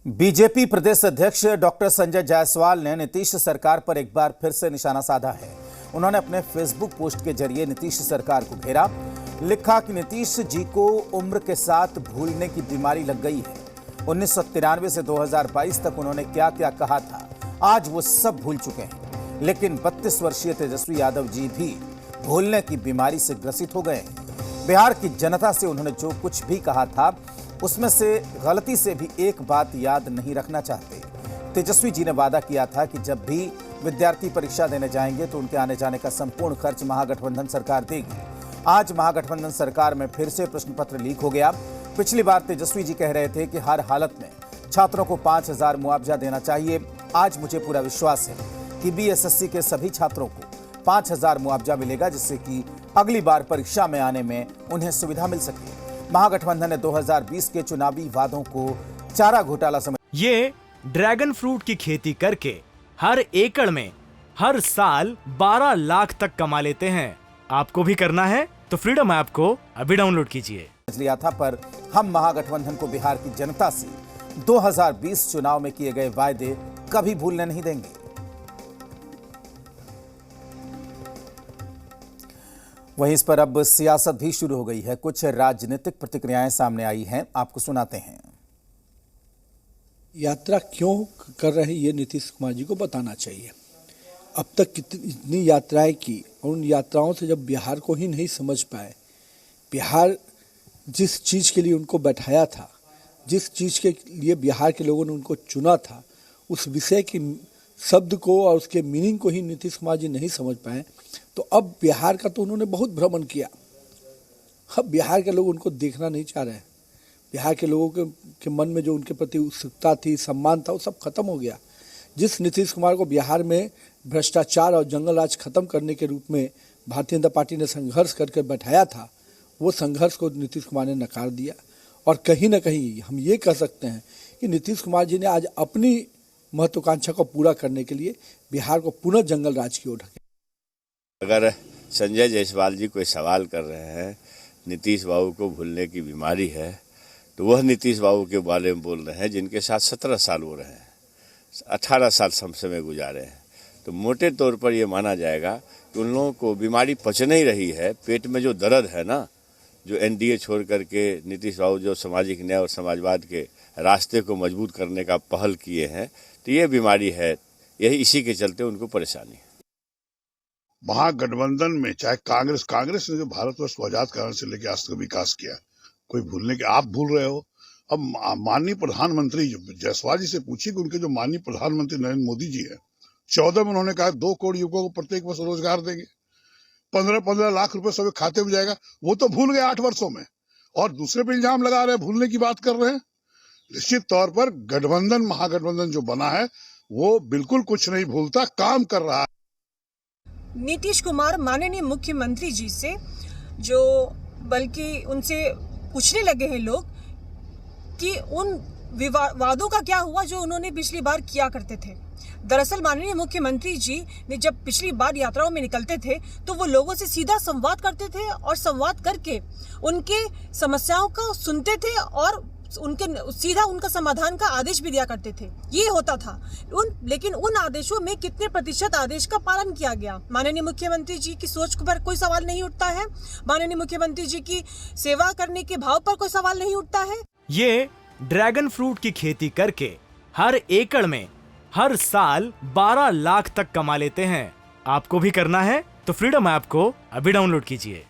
BJP प्रदेश अध्यक्ष doctor Sanjay Jaiswal ने नीतीश सरकार पर एक बार फिर से निशाना साधा है। उन्होंने अपने फेसबुक पोस्ट के जरिए नीतीश सरकार को घेरा। लिखा कि नीतीश जी को उम्र के साथ भूलने की बीमारी लग गई है। 1993 से 2022 तक उन्होंने क्या क्या कहा था, आज वो सब भूल चुके हैं। लेकिन 32 वर्षीय तेजस्वी यादव जी भी भूलने की बीमारी से ग्रसित हो गए हैं। बिहार की जनता से उन्होंने जो कुछ भी कहा था, उसमें से गलती से भी एक बात याद नहीं रखना चाहते। तेजस्वी जी ने वादा किया था कि जब भी विद्यार्थी परीक्षा देने जाएंगे तो उनके आने जाने का संपूर्ण खर्च महागठबंधन सरकार देगी। आज महागठबंधन सरकार में फिर से प्रश्न पत्र लीक हो गया। पिछली बार तेजस्वी जी कह रहे थे कि हर हालत में छात्रों को 5,000 मुआवजा देना चाहिए। आज मुझे पूरा विश्वास है कि बीएसएससी के सभी छात्रों को 5,000 मुआवजा मिलेगा, जिससे कि अगली बार परीक्षा में आने में उन्हें सुविधा मिल सके। महागठबंधन ने 2020 के चुनावी वादों को चारा घोटाला समझ ये ड्रैगन फ्रूट की खेती करके हर एकड़ में हर साल 12 लाख तक कमा लेते हैं। आपको भी करना है तो फ्रीडम ऐप को अभी डाउनलोड कीजिए। लिया था, पर हम महागठबंधन को बिहार की जनता से 2020 चुनाव में किए गए वायदे कभी भूलने नहीं देंगे। वहीं इस पर अब सियासत भी शुरू हो गई है। कुछ राजनीतिक प्रतिक्रियाएं सामने आई हैं, आपको सुनाते हैं। यात्रा क्यों कर रहे हैं ये नीतीश कुमार जी को बताना चाहिए। अब तक कितनी यात्राएं की, और उन यात्राओं से जब बिहार को ही नहीं समझ पाए, बिहार जिस चीज़ के लिए उनको बैठाया था, जिस चीज़ के लिए बिहार के लोगों ने उनको चुना था, उस विषय की शब्द को और उसके मीनिंग को ही नीतीश कुमार जी नहीं समझ पाए, तो अब बिहार का तो उन्होंने बहुत भ्रमण किया। अब बिहार के लोग उनको देखना नहीं चाह रहे हैं। बिहार के लोगों के मन में जो उनके प्रति उत्सुकता थी, सम्मान था, वो सब खत्म हो गया। जिस नीतीश कुमार को बिहार में भ्रष्टाचार और जंगल राज खत्म करने के रूप में भारतीय जनता पार्टी ने संघर्ष करके बैठाया था, वो संघर्ष को नीतीश कुमार ने नकार दिया। और कहीं ना कहीं हम ये कह सकते हैं कि नीतीश कुमार जी ने आज अपनी महत्वाकांक्षा को पूरा करने के लिए बिहार को पुनः जंगल राज की ओर ढकेला। अगर संजय जायसवाल जी कोई सवाल कर रहे हैं नीतीश बाबू को भूलने की बीमारी है, तो वह नीतीश बाबू के बारे में बोल रहे हैं जिनके साथ 17 साल हो रहे हैं, 18 साल समय गुजारे हैं। तो मोटे तौर पर यह माना जाएगा कि उन लोगों को बीमारी पच नहीं रही है। पेट में जो दर्द है ना, जो एनडीए छोड़ करके नीतीश बाबू जो सामाजिक न्याय और समाजवाद के रास्ते को मजबूत करने का पहल किए हैं, तो ये बीमारी है। यही इसी के चलते उनको परेशानी है। महागठबंधन में चाहे कांग्रेस ने जो भारतवर्ष को आजाद कराने से लेकर आज तक विकास किया, कोई भूलने के आप भूल रहे हो। अब माननीय प्रधानमंत्री जायसवाल जी से पूछिए कि उनके जो माननीय प्रधानमंत्री नरेंद्र मोदी जी है, 14 में उन्होंने कहा 2 करोड़ युवकों को प्रत्येक वर्ष रोजगार देंगे, 15-15 लाख रुपए सबके खाते में जाएगा। वो तो भूल गए 8 वर्षों में, और दूसरे पे इल्जाम लगा रहे हैं, भूलने की बात कर रहे हैं। निश्चित तौर पर गठबंधन, महागठबंधन जो बना है वो बिल्कुल कुछ नहीं भूलता, काम कर रहा है। नीतीश कुमार माननीय मुख्यमंत्री जी से जो बल्कि उनसे पूछने लगे हैं लोग कि उन वादों का क्या हुआ जो उन्होंने पिछली बार किया करते थे। दरअसल माननीय मुख्यमंत्री जी ने जब पिछली बार यात्राओं में निकलते थे तो वो लोगों से सीधा संवाद करते थे, और संवाद करके उनके समस्याओं को सुनते थे और सीधा उनका समाधान का आदेश भी दिया करते थे। ये होता था। लेकिन उन आदेशों में कितने प्रतिशत आदेश का पालन किया गया? माननीय मुख्यमंत्री जी की सोच पर कोई सवाल नहीं उठता है। माननीय मुख्यमंत्री जी की सेवा करने के भाव पर कोई सवाल नहीं उठता है। ये ड्रैगन फ्रूट की खेती करके हर एकड़ में हर साल 12 लाख तक कमा लेते हैं। आपको भी करना है तो फ्रीडम ऐप को अभी डाउनलोड कीजिए।